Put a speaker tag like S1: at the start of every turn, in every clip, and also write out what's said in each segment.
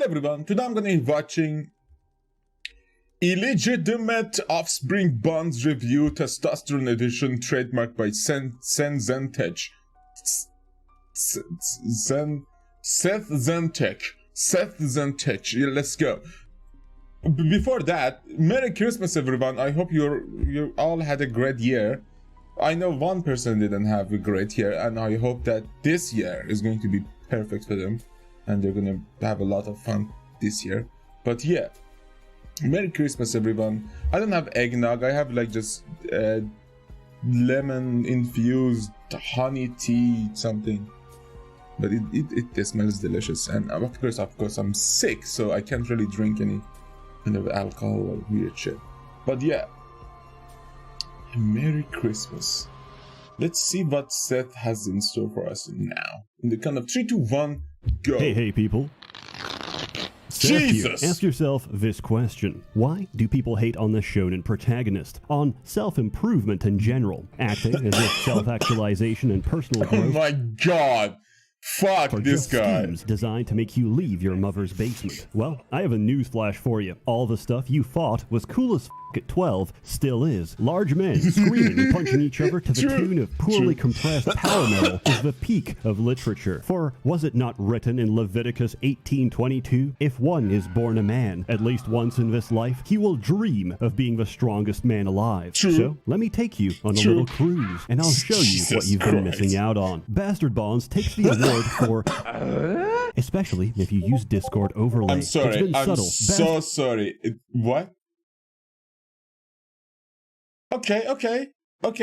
S1: everyone, today I'm gonna be watching Illegitimate Offspring Bonds Review Testosterone Edition trademarked by Ssethtzeentach. Ssethtzeentach. Yeah, let's go. Before that, Merry Christmas everyone. I hope you all had a great year. I know one person didn't have a great year, and I hope that this year is going to be perfect for them and they're gonna have a lot of fun this year. But yeah, Merry Christmas everyone. I don't have eggnog, I have like just lemon infused honey tea something, but it smells delicious. And of course I'm sick, so I can't really drink any kind of alcohol or weird shit. But yeah, Merry Christmas. Let's see what Seth has in store for us now. In the count of 3, 2, 1, go.
S2: Hey people. Seth
S1: Jesus!
S2: Here. Ask yourself this question. Why do people hate on the shonen protagonist? On self-improvement in general, acting as if self-actualization and personal growth...
S1: Oh my god! Fuck this guy.
S2: Schemes designed to make you leave your mother's basement. Well, I have a newsflash for you. All the stuff you thought was cool as f at 12 still is. Large men screaming and punching each other to the tune of poorly compressed power metal is the peak of literature. For was it not written in Leviticus 18:22? If one is born a man, at least once in this life, he will dream of being the strongest man alive. So let me take you on a little cruise, and I'll show you what you've been missing out on. Bastard Bonds takes the award for... especially if you use Discord overlay.
S1: I'm sorry, I'm so sorry. What? Okay,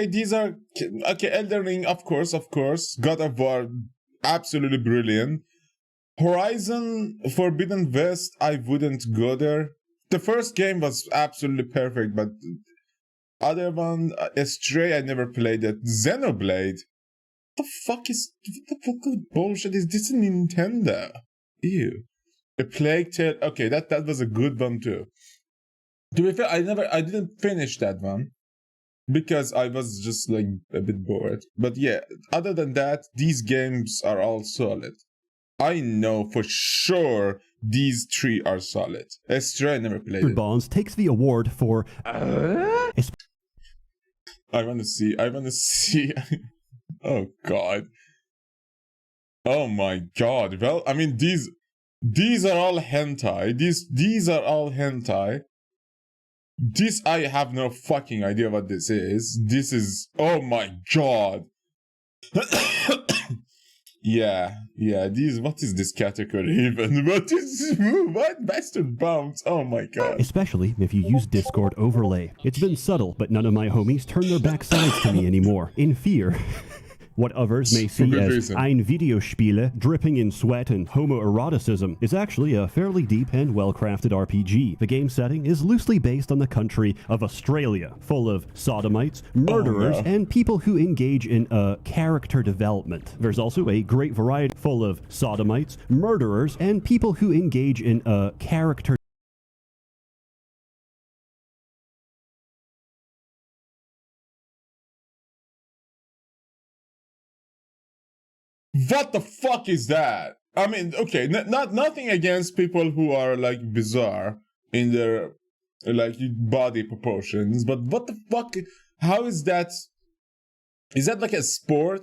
S1: these are... Okay, Elden Ring, of course. God of War, absolutely brilliant. Horizon Forbidden West, I wouldn't go there. The first game was absolutely perfect, but... Other one, Stray, I never played it. Xenoblade. What the fuck bullshit is this in Nintendo? Ew. A Plague Tale, okay, that was a good one too. To be fair, I didn't finish that one because I was just like a bit bored. But yeah, other than that, these games are all solid. I know for sure these three are solid. Stray, I never played it.
S2: Bonds takes the award for
S1: I wanna see Oh god. Oh my god. Well, I mean these are all hentai. These are all hentai. This, I have no fucking idea what this is. This is, oh my god. yeah, these, what is this category even? What Bastard Bounce? Oh my god.
S2: Especially if you use Discord overlay. It's been subtle, but none of my homies turn their backsides to me anymore, in fear. What others may see as ein Videospiele, dripping in sweat and homoeroticism, is actually a fairly deep and well-crafted RPG. The game setting is loosely based on the country of Australia, full of sodomites, murderers, and people who engage in character development. There's also a great variety full of sodomites, murderers, and people who engage in character
S1: What the fuck is that? I mean, okay, nothing against people who are like bizarre in their like body proportions, but what the fuck? How is that? Is that like a sport?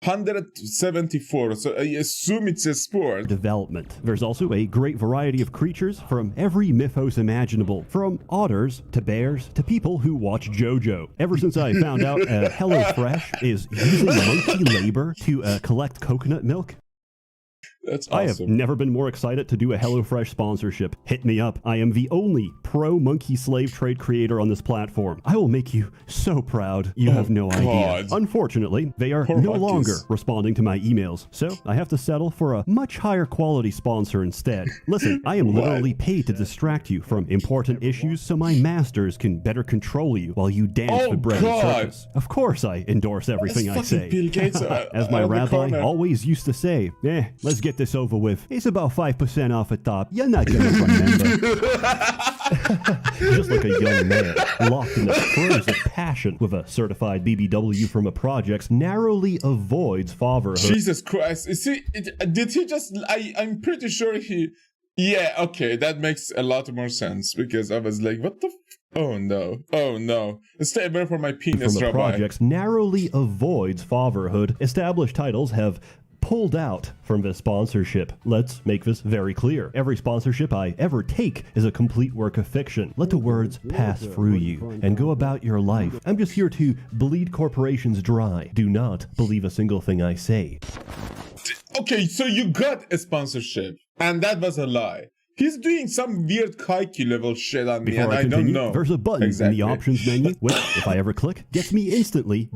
S1: 174, so I assume it's a sport.
S2: Development. There's also a great variety of creatures from every mythos imaginable, from otters to bears to people who watch JoJo. Ever since I found out HelloFresh is using monkey labor to collect coconut milk,
S1: that's awesome.
S2: I have never been more excited to do a HelloFresh sponsorship. Hit me up. I am the only pro-monkey slave trade creator on this platform. I will make you so proud. You have no idea. Unfortunately, they are no longer responding to my emails, so I have to settle for a much higher quality sponsor instead. Listen, I am literally paid to distract you from important issues so my masters can better control you while you dance the bread and circus. Of course I endorse everything I say.
S1: Bill Gates,
S2: as my rabbi always used to say, let's get this over with. It's about 5% off at top. You're not gonna remember. Just like a young man, locked in the throes of passion with a certified BBW from a project narrowly avoids fatherhood.
S1: Jesus Christ. See, did he just... I'm pretty sure he Yeah, okay, that makes a lot more sense because I was like, what the oh no. Stay away from my penis,
S2: from a
S1: Rabbi.
S2: project narrowly avoids fatherhood, established titles have pulled out from this sponsorship. Let's make this very clear. Every sponsorship I ever take is a complete work of fiction. Let the words pass through you and go about your life. I'm just here to bleed corporations dry. Do not believe a single thing I say.
S1: Okay, so you got a sponsorship, and that was a lie. He's doing some weird Kaiki level shit on me,
S2: Before
S1: and
S2: I
S1: I
S2: continue,
S1: don't know.
S2: there's a button
S1: exactly.
S2: in the options menu, which, if I ever click, gets me instantly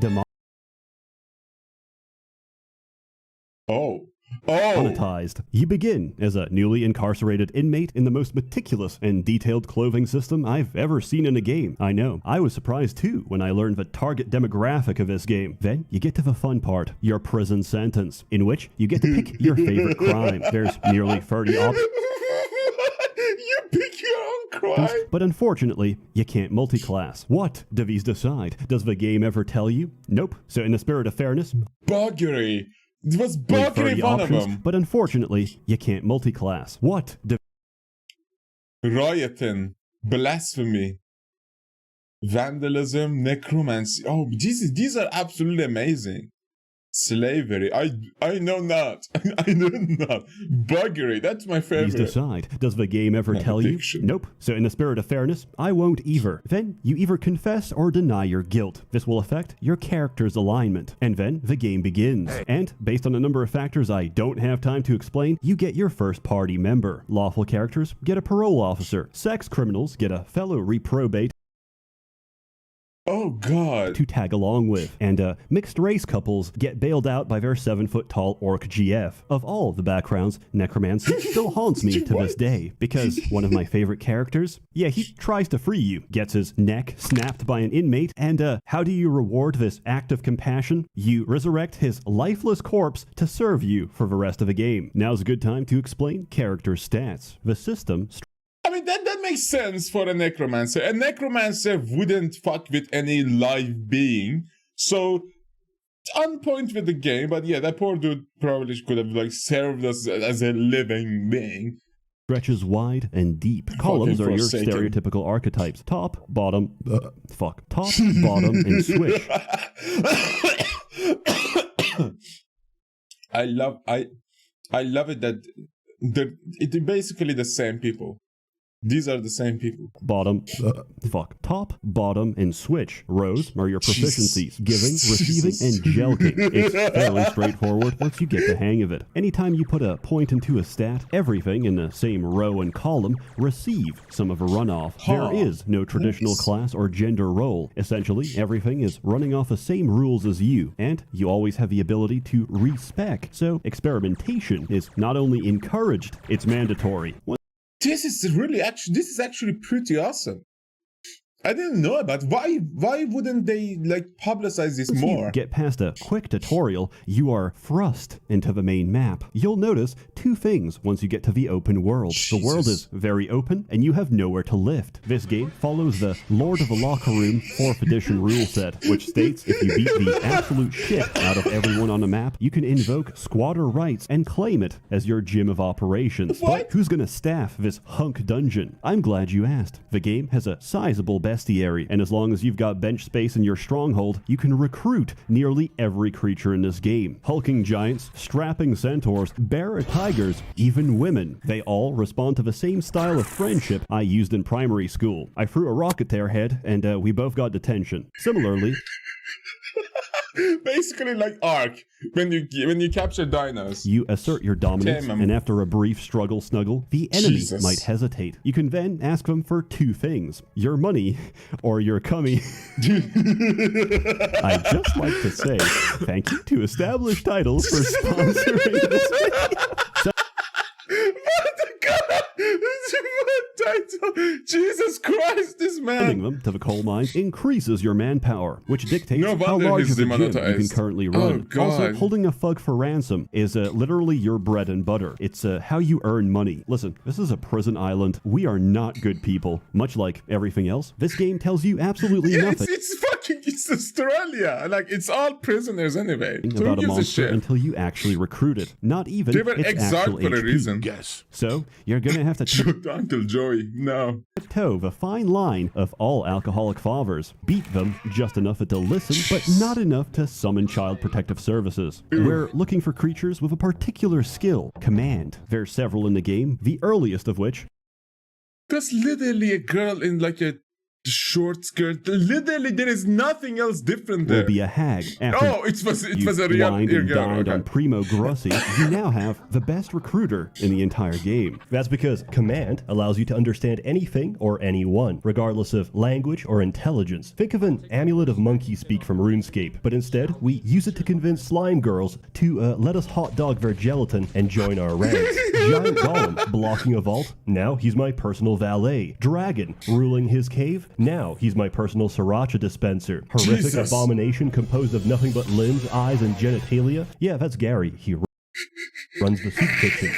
S2: monetized. You begin as a newly incarcerated inmate in the most meticulous and detailed clothing system I've ever seen in a game. I know, I was surprised too when I learned the target demographic of this game. Then you get to the fun part, your prison sentence, in which you get to pick your favorite crime. There's nearly 30 options.
S1: You pick your own crime?
S2: But unfortunately, you can't multi-class. What do these decide? Does the game ever tell you? Nope. So in the spirit of fairness,
S1: Buggery. It was
S2: with 30
S1: buggery one of
S2: options,
S1: them.
S2: but unfortunately, you can't multi-class. What do
S1: Rioting, blasphemy, vandalism, necromancy. Oh, these are absolutely amazing. Slavery. I know not. I know not. Buggery. That's my favorite.
S2: these decide? Does the game ever tell you?
S1: Addiction.
S2: Nope. So in the spirit of fairness, I won't either. Then you either confess or deny your guilt. This will affect your character's alignment. And then the game begins. And based on a number of factors I don't have time to explain, you get your first party member. Lawful characters get a parole officer. Sex criminals get a fellow reprobate
S1: Oh God.
S2: to tag along with. And mixed race couples get bailed out by their 7-foot-tall orc GF. Of all the backgrounds, necromancy still haunts me to this day, because one of my favorite characters, yeah, he tries to free you, gets his neck snapped by an inmate, and how do you reward this act of compassion? You resurrect his lifeless corpse to serve you for the rest of the game. Now's a good time to explain character stats. The system
S1: I mean, that makes sense for a necromancer. A necromancer wouldn't fuck with any live being. So, on point with the game, but yeah, that poor dude probably could have, like, served us as a living being.
S2: stretches wide and deep. Columns are your
S1: forsaken.
S2: stereotypical archetypes. Top, bottom, top, bottom, and switch.
S1: I love it that it's basically the same people. These are the same people.
S2: Bottom, top, bottom, and switch. Rows are your proficiencies. Giving, receiving, and jelking. It's fairly straightforward once you get the hang of it. Anytime you put a point into a stat, everything in the same row and column receive some of a runoff. There is no traditional class or gender role. Essentially, everything is running off the same rules as you, and you always have the ability to respec. So experimentation is not only encouraged, it's mandatory.
S1: This is actually pretty awesome. I didn't know about why wouldn't they like publicize this
S2: Once
S1: more?
S2: you get past a quick tutorial, you are thrust into the main map. You'll notice two things once you get to the open world. The world is very open, and you have nowhere to lift. This game follows the Lord of the Locker Room 4th edition rule set, which states if you beat the absolute shit out of everyone on the map, you can invoke squatter rights and claim it as your gym of operations.
S1: What?
S2: But who's gonna staff this hunk dungeon? I'm glad you asked. The game has a sizable bestiary, and as long as you've got bench space in your stronghold, you can recruit nearly every creature in this game. Hulking giants, strapping centaurs, bear tigers, even women. They all respond to the same style of friendship I used in primary school. I threw a rock at their head, and we both got detention. Similarly,
S1: Basically like Ark when you capture dinos.
S2: you assert your dominance,
S1: Damn 'em.
S2: and after a brief snuggle, the enemy
S1: Jesus.
S2: might hesitate. You can then ask them for two things: your money or your cummy. I'd just like to say thank you to Established Titles for sponsoring this video.
S1: What the God? This is what title? Jesus Christ, this is,
S2: Sending
S1: man?
S2: them to the coal mines increases your manpower, which dictates
S1: No
S2: how
S1: wonder
S2: large
S1: he's
S2: of a gym you can
S1: demonetized.
S2: currently
S1: Oh,
S2: run.
S1: God.
S2: Also, holding a thug for ransom is literally your bread and butter. It's how you earn money. Listen, this is a prison island. We are not good people. Much like everything else, this game tells you absolutely
S1: Yeah,
S2: nothing.
S1: it's Australia. Like, it's all prisoners anyway. So
S2: About
S1: who
S2: a
S1: gives a
S2: monster
S1: shit?
S2: until you actually recruit it. Not even
S1: They were
S2: its
S1: exiled
S2: actual
S1: for a
S2: HP.
S1: reason.
S3: Yes.
S2: So you're gonna have to
S1: Shoot Uncle Joey. No.
S2: toe the fine line of all alcoholic fathers. Beat them just enough to listen, but not enough to summon Child Protective Services. We're looking for creatures with a particular skill, command. There's several in the game, the earliest of which
S1: That's literally a girl in like a short skirt. Literally, there is nothing else different
S2: will
S1: there.
S2: be a hag. After
S1: Oh, it was
S2: you
S1: a real
S2: wined and
S1: girl.
S2: dined on
S1: Okay.
S2: Primo Grossi, you now have the best recruiter in the entire game.
S4: That's because command allows you to understand anything or anyone, regardless of language or intelligence. Think of an amulet of monkey speak from RuneScape, but instead we use it to convince slime girls to let us hot dog their gelatin and join our ranks. Giant Golem blocking a vault, now he's my personal valet. Dragon ruling his cave, now he's my personal sriracha dispenser. Horrific
S1: Jesus.
S4: abomination composed of nothing but limbs, eyes, and genitalia. Yeah, that's Gary. He runs the soup kitchen.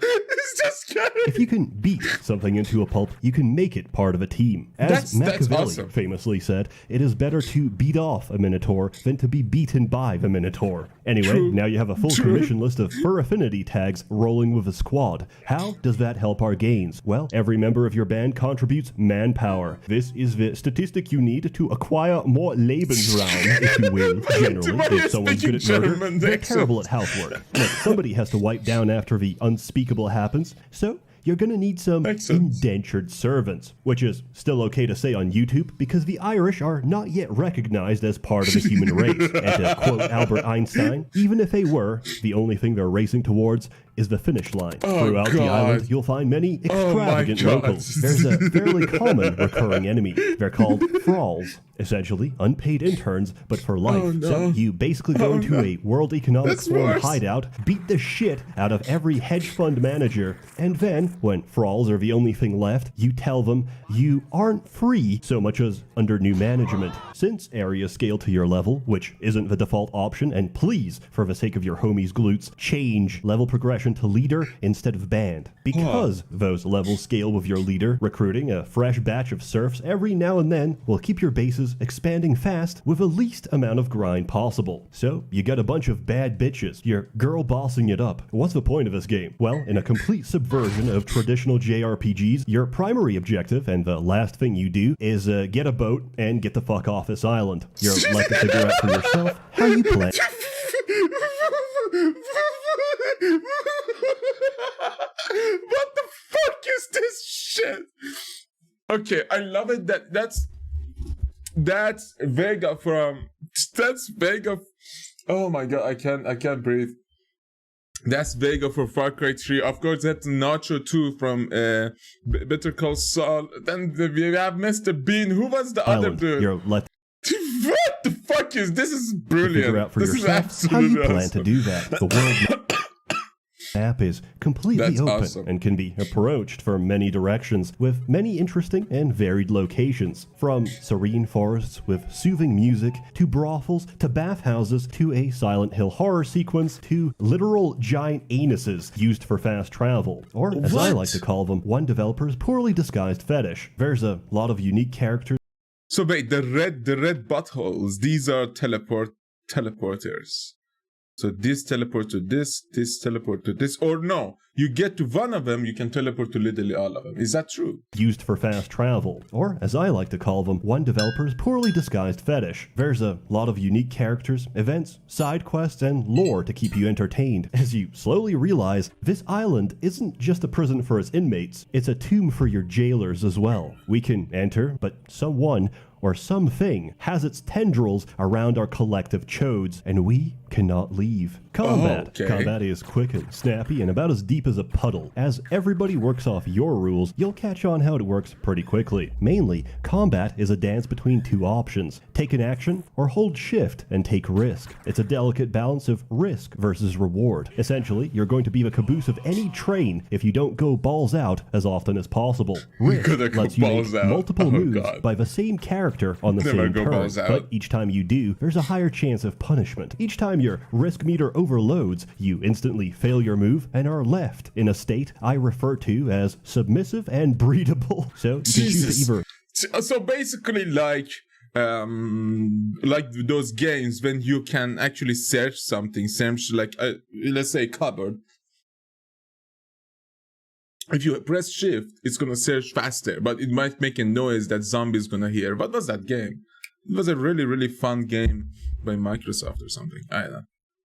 S1: It's just scary.
S4: If you can beat something into a pulp, you can make it part of a team. As
S1: That's
S4: Machiavelli
S1: awesome.
S4: famously said, it is better to beat off a minotaur than to be beaten by the minotaur. Anyway,
S1: True.
S4: now you have a full
S1: True.
S4: commission list of fur affinity tags rolling with a squad. How does that help our gains? Well, every member of your band contributes manpower. This is the statistic you need to acquire more Lebensraum, if you will,
S1: Why
S4: generally.
S1: are you
S4: If someone's good at
S1: speaking
S4: murder,
S1: German,
S4: they're
S1: Dixon?
S4: terrible at housework. Look, somebody has to wipe down after the unspeakable happens, so you're gonna need some
S1: Makes sense.
S4: indentured servants, which is still okay to say on YouTube because the Irish are not yet recognized as part of the human race. And to quote Albert Einstein, even if they were, the only thing they're racing towards is the finish line.
S1: Oh,
S4: Throughout the
S1: God.
S4: island, you'll find many
S1: Oh, my
S4: extravagant
S1: God.
S4: locals. There's a fairly common recurring enemy. They're called thralls, essentially unpaid interns, but for life.
S1: Oh, no.
S4: So you basically go
S1: Oh,
S4: into
S1: no.
S4: a World Economic
S1: That's
S4: Forum
S1: worse.
S4: hideout, beat the shit out of every hedge fund manager, and then, when thralls are the only thing left, you tell them you aren't free so much as under new management. Since areas scale to your level, which isn't the default option, and please, for the sake of your homies' glutes, change level progression to leader instead of band. Because those levels scale with your leader, recruiting a fresh batch of serfs every now and then will keep your bases expanding fast with the least amount of grind possible. So, you got a bunch of bad bitches, you're girl bossing it up. What's the point of this game? Well, in a complete subversion of traditional JRPGs, your primary objective, and the last thing you do, is get a boat and get the fuck off this island. You're left to figure out for yourself how you plan.
S1: What the fuck is this shit? Okay, I love it. That's Vega from Vega. Oh my god, I can't breathe. That's Vega for Far Cry 3. Of course, that's Nacho 2 from Better Call Saul. Then we have Mr. Bean. Who was the other
S4: Island.
S1: dude?
S4: You're left
S1: What the fuck is this? Is
S4: to
S1: brilliant.
S4: figure out for
S1: This is
S4: yourself how you
S1: absolutely
S4: plan
S1: awesome.
S4: to do that. The world map is completely
S1: That's
S4: open
S1: awesome.
S4: and can be approached from many directions with many interesting and varied locations, from serene forests with soothing music to brothels to bathhouses to a Silent Hill horror sequence to literal giant anuses used for fast travel, or as I
S1: What?
S4: like to call them, one developer's poorly disguised fetish. There's a lot of unique characters
S1: So wait, the red buttholes, these are teleporters. So this teleport to this teleport to this, or no, you get to one of them, you can teleport to literally all of them. Is that true?
S4: used for fast travel, or as I like to call them, one developer's poorly disguised fetish. There's a lot of unique characters, events, side quests, and lore to keep you entertained, as you slowly realize this island isn't just a prison for its inmates, it's a tomb for your jailers as well. We can enter, but someone or something has its tendrils around our collective chodes, and we cannot leave. Combat.
S1: Okay.
S4: Combat is quick and snappy and about as deep as a puddle. As everybody works off your rules, you'll catch on how it works pretty quickly. Mainly, combat is a dance between two options. Take an action or hold shift and take risk. It's a delicate balance of risk versus reward. Essentially, you're going to be the caboose of any train if you don't go balls out as often as possible. Risk lets you make multiple moves by the same character on the same turn, but each time you do, there's a higher chance of punishment. Each time your risk meter overloads, you instantly fail your move and are left in a state I refer to as submissive and breedable. So you can choose to either...
S1: So basically like those games when you can actually search something, search like let's say cupboard. If you press shift, it's gonna search faster, but it might make a noise that zombies gonna hear. What was that game? It was a really, really fun game by Microsoft or something. I don't know.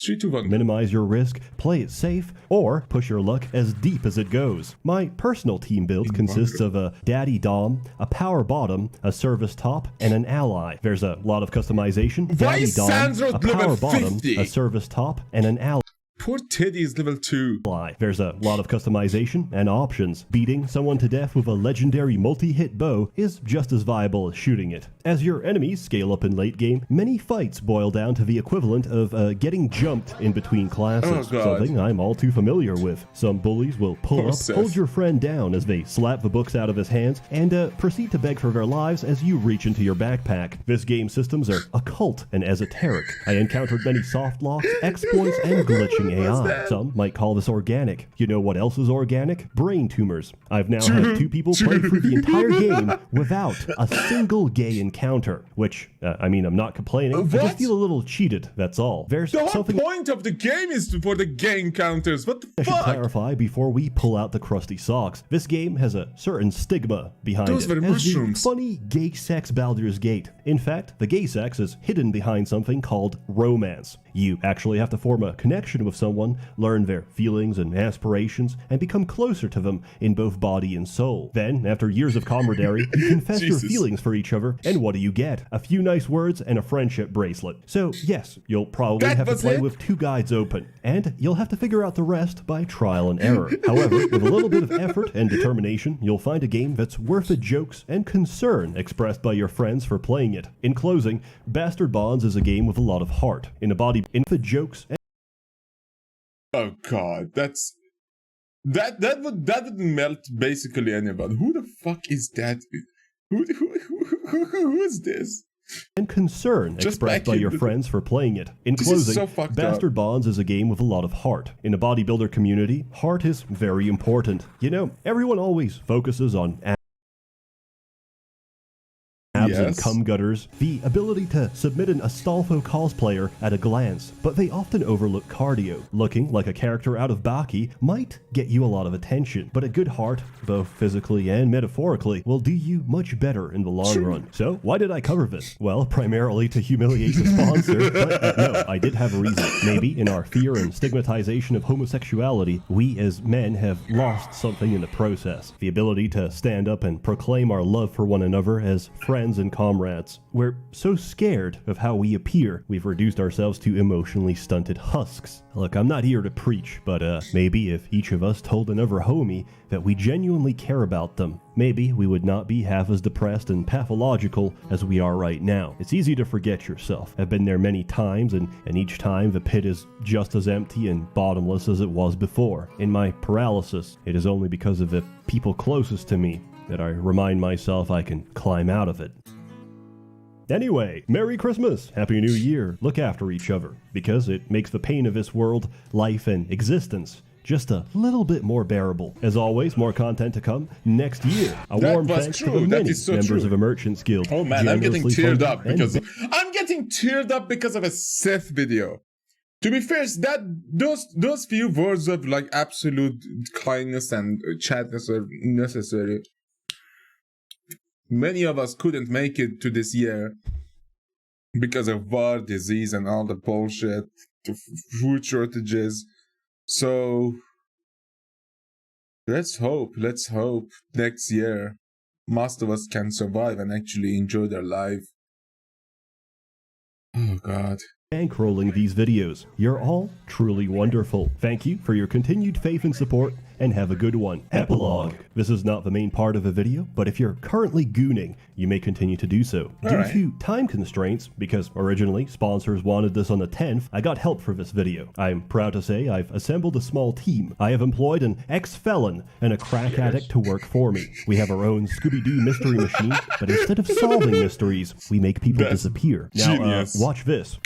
S1: 3, 2, 1.
S4: Minimize your risk, play it safe, or push your luck as deep as it goes. My personal team build consists of a daddy dom, a power bottom, a service top, and an ally. There's a lot of customization.
S1: Why
S4: Daddy dom,
S1: Sandro
S4: a power
S1: level
S4: bottom,
S1: 50?
S4: a service top, and an ally.
S1: Poor Teddy is level 2.
S4: There's a lot of customization and options. Beating someone to death with a legendary multi-hit bow is just as viable as shooting it. As your enemies scale up in late game, many fights boil down to the equivalent of getting jumped in between classes, something I'm all too familiar with. Some bullies will pull up, hold your friend down as they slap the books out of his hands, and proceed to beg for their lives as you reach into your backpack. This game's systems are occult and esoteric. I encountered many soft locks, exploits, and glitching AI. Some might call this organic. You know what else is organic? Brain tumors. I've now had 2 people play through the entire game without a single gay encounter, which, I mean, I'm not complaining. I just feel a little cheated, that's all. There's
S1: The whole
S4: something
S1: point of the game is for the gay encounters. What the
S4: I should
S1: fuck?
S4: clarify before we pull out the crusty socks. This game has a certain stigma behind
S1: Those
S4: it.
S1: were
S4: As
S1: mushrooms.
S4: the funny gay sex Baldur's Gate. In fact, the gay sex is hidden behind something called romance. You actually have to form a connection with someone, learn their feelings and aspirations, and become closer to them in both body and soul. Then, after years of camaraderie, you confess your feelings for each other, and what do you get? A few nice words and a friendship bracelet. So, yes, you'll probably have to play with 2 guides open, and you'll have to figure out the rest by trial and error. However, with a little bit of effort and determination, you'll find a game that's worth the jokes and concern expressed by your friends for playing it. In closing, Bastard Bonds is a game with a lot of heart, in the jokes and
S1: Oh god, that would melt basically anybody. Who the fuck is that? Who is this?
S4: and concern
S1: Just
S4: expressed by your friends for playing it. In
S1: This is
S4: closing,
S1: so fucked
S4: Bastard
S1: up.
S4: Bonds is a game with a lot of heart. In a bodybuilder community, heart is very important. You know, everyone always focuses on abs and cum gutters, the ability to submit an Astolfo cosplayer at a glance, but they often overlook cardio. Looking like a character out of Baki might get you a lot of attention, but a good heart, both physically and metaphorically, will do you much better in the long run. So, why did I cover this? Well, primarily to humiliate the sponsor, but no, I did have a reason. Maybe in our fear and stigmatization of homosexuality, we as men have lost something in the process. The ability to stand up and proclaim our love for one another as friends and comrades. We're so scared of how we appear, we've reduced ourselves to emotionally stunted husks. Look, I'm not here to preach, but maybe if each of us told another homie that we genuinely care about them, maybe we would not be half as depressed and pathological as we are right now. It's easy to forget yourself. I've been there many times, and each time the pit is just as empty and bottomless as it was before. In my paralysis, it is only because of the people closest to me that I remind myself I can climb out of it. Anyway, Merry Christmas, Happy New Year, look after each other, because it makes the pain of this world, life, and existence just a little bit more bearable. As always, more content to come next year. A warm thanks to the many members of a Merchants Guild.
S1: Oh man, I'm getting teared up because
S4: of
S1: a Seth video. To be fair, those few words of like absolute kindness and chatness are necessary. Many of us couldn't make it to this year because of war, disease, and all the bullshit, the food shortages. So let's hope next year most of us can survive and actually enjoy their life. Oh God.
S4: Bankrolling these videos. You're all truly wonderful. Thank you for your continued faith and support, and have a good one. Epilogue. This is not the main part of a video, but if you're currently gooning, you may continue to do so. Due to time constraints, because originally sponsors wanted this on the 10th, I got help for this video. I'm proud to say I've assembled a small team. I have employed an ex-felon and a crack addict to work for me. We have our own Scooby-Doo mystery machine, but instead of solving mysteries, we make people disappear. Now, watch this.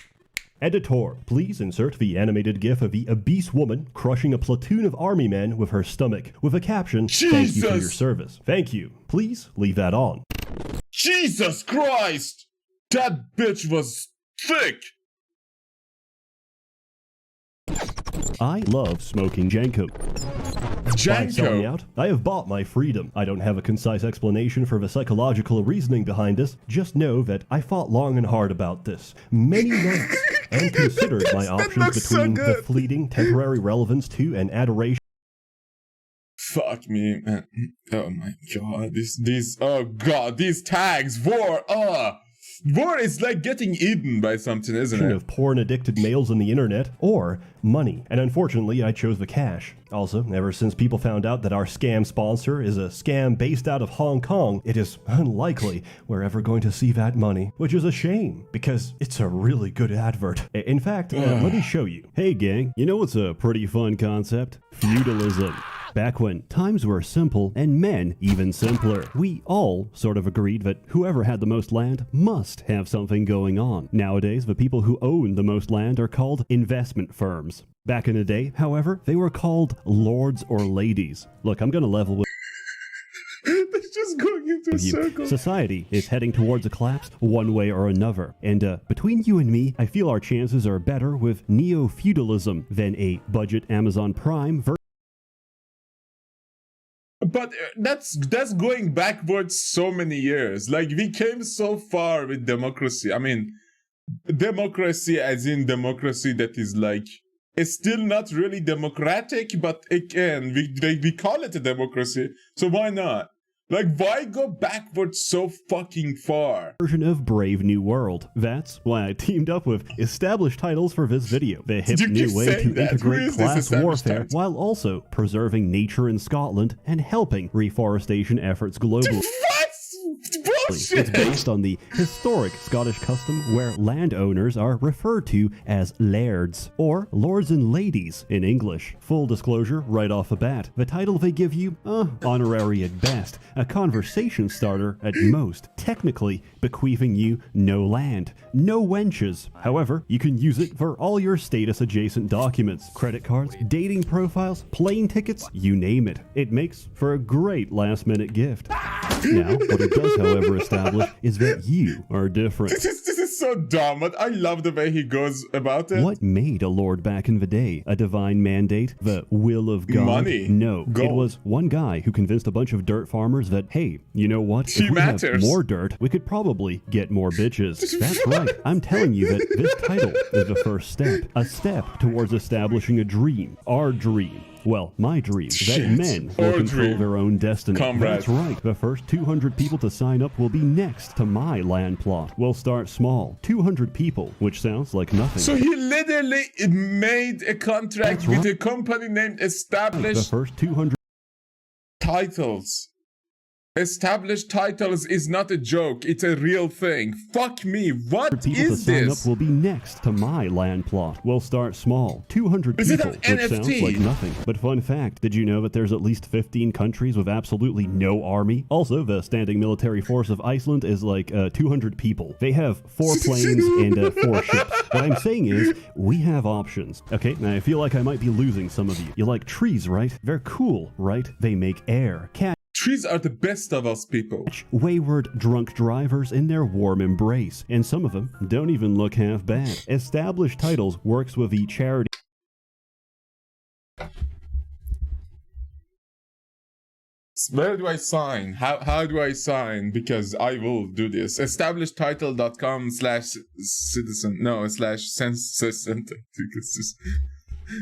S4: Editor, please insert the animated gif of the obese woman crushing a platoon of army men with her stomach, with a caption, "Thank you for your service." Thank you. Please leave that on.
S1: Jesus Christ! That bitch was thick!
S4: I love smoking Janko. By selling out, I have bought my freedom. I don't have a concise explanation for the psychological reasoning behind this. Just know that I fought long and hard about this, many nights, and considered my options between the fleeting temporary relevance to and adoration.
S1: Fuck me, man. Oh my God, these tags, war is like getting eaten by something, isn't it?
S4: Of porn-addicted males on the internet, or money. And unfortunately, I chose the cash. Also, ever since people found out that our scam sponsor is a scam based out of Hong Kong, it is unlikely we're ever going to see that money, which is a shame, because it's a really good advert. In fact, let me show you. Hey gang, you know what's a pretty fun concept? Feudalism. Back when times were simple and men even simpler, we all sort of agreed that whoever had the most land must have something going on. Nowadays, the people who own the most land are called investment firms. Back in the day, however, they were called lords or ladies. Look, I'm gonna level with
S1: They're just going into a circle.
S4: Society is heading towards a collapse one way or another. And between you and me, I feel our chances are better with neo-feudalism than a budget Amazon Prime version.
S1: But that's going backwards so many years. Like, we came so far with democracy. I mean, democracy as in democracy that is like, it's still not really democratic, but again, we call it a democracy, so why not? Like, why go backwards so fucking far?
S4: Version of Brave New World. That's why I teamed up with established titles for this video. The hip new way to integrate class warfare while also preserving nature in Scotland and helping reforestation efforts globally.
S1: Bullshit.
S4: It's based on the historic Scottish custom where landowners are referred to as lairds, or lords and ladies in English. Full disclosure right off the bat, the title they give you, honorary at best, a conversation starter at most, technically bequeathing you no land, no wenches. However, you can use it for all your status-adjacent documents, credit cards, dating profiles, plane tickets, you name it. It makes for a great last-minute gift. Now, what it does, however, establish is that you are different.
S1: This is so dumb, but I love the way he goes about it.
S4: What made a lord back in the day? A divine mandate? The will of God?
S1: Money.
S4: No.
S1: Gold.
S4: It was one guy who convinced a bunch of dirt farmers that, hey, you know what? If we have more dirt, we could probably get more bitches. That's right. I'm telling you that this title is the first step. A step towards establishing a dream. Our dream. Well, my dream, that men will control their own destiny. That's right. The first 200 people to sign up will be next to my land plot. We'll start small. 200 people, which sounds like nothing.
S1: So he literally made a contract with a company named Established
S4: The first 200
S1: Titles. Established Titles is not a joke, it's a real thing. Fuck me, what
S4: people
S1: is
S4: to sign
S1: this?
S4: up will be next to my land plot. We'll start small. 200 people, which sounds like nothing. But fun fact, did you know that there's at least 15 countries with absolutely no army? Also, the standing military force of Iceland is like 200 people. They have 4 planes and 4 ships. What I'm saying is, we have options. Okay, now I feel like I might be losing some of you. You like trees, right? They're cool, right? They make air.
S1: Trees are the best of us people.
S4: Wayward drunk drivers in their warm embrace, and some of them don't even look half bad. Established Titles works with the charity.
S1: Where do I sign? How do I sign? Because I will do this. Establishedtitle.com/citizen. No, /Ssethtzeentach.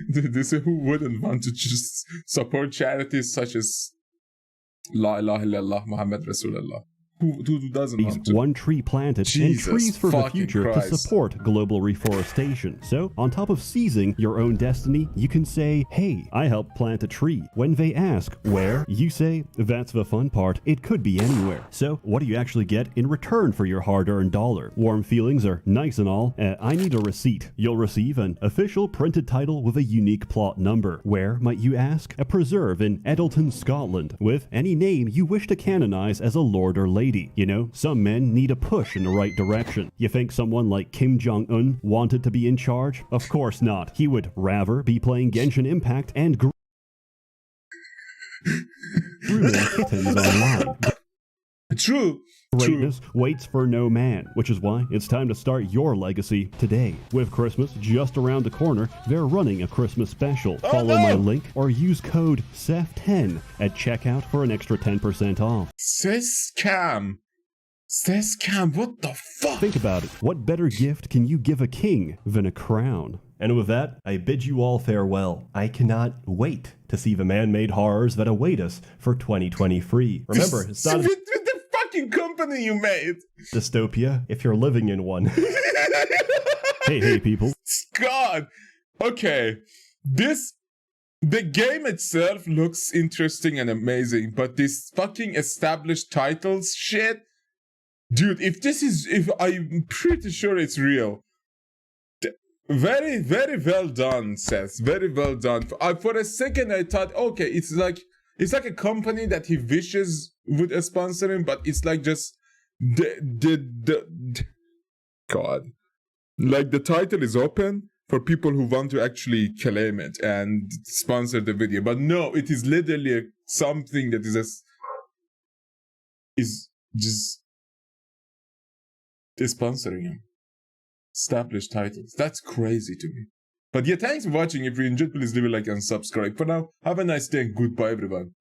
S1: This who wouldn't want to just support charities such as La ilaha illallah Muhammad Rasulullah. Who doesn't want to?
S2: One tree planted
S1: Jesus
S2: and trees for the
S1: fucking
S2: future
S1: Christ.
S2: to support global reforestation. So, on top of seizing your own destiny, you can say, hey, I helped plant a tree. When they ask, where? You say, that's the fun part. It could be anywhere. So, what do you actually get in return for your hard-earned dollar? Warm feelings are nice and all. I need a receipt. You'll receive an official printed title with a unique plot number. Where, might you ask? A preserve in Eddleton, Scotland, with any name you wish to canonize as a lord or lady. You know, some men need a push in the right direction. You think someone like Kim Jong-un wanted to be in charge? Of course not. He would rather be playing Genshin Impact and grooming kittens online.
S1: True.
S2: Greatness waits for no man, which is why it's time to start your legacy today. With Christmas just around the corner, they're running a Christmas special. Follow my link or use code SETH10 at checkout for an extra 10% off.
S1: Sescam, what the fuck?
S2: Think about it. What better gift can you give a king than a crown?
S4: And with that, I bid you all farewell. I cannot wait to see the man-made horrors that await us for 2023. Remember, it's not
S1: the fucking company you made.
S4: dystopia if you're living in one.
S2: Hey, people.
S1: God. Okay. The game itself looks interesting and amazing, but this fucking established titles shit, dude, if I'm pretty sure it's real. Very, very well done, Seth. Very well done. For a second, I thought, okay, it's like a company that he wishes would sponsor him, but it's like just God, like the title is open for people who want to actually claim it and sponsor the video, but no, it is literally something that is just sponsoring him. Established titles. That's crazy to me. But yeah, thanks for watching. If you enjoyed, please leave a like and subscribe. For now, have a nice day and goodbye, everyone.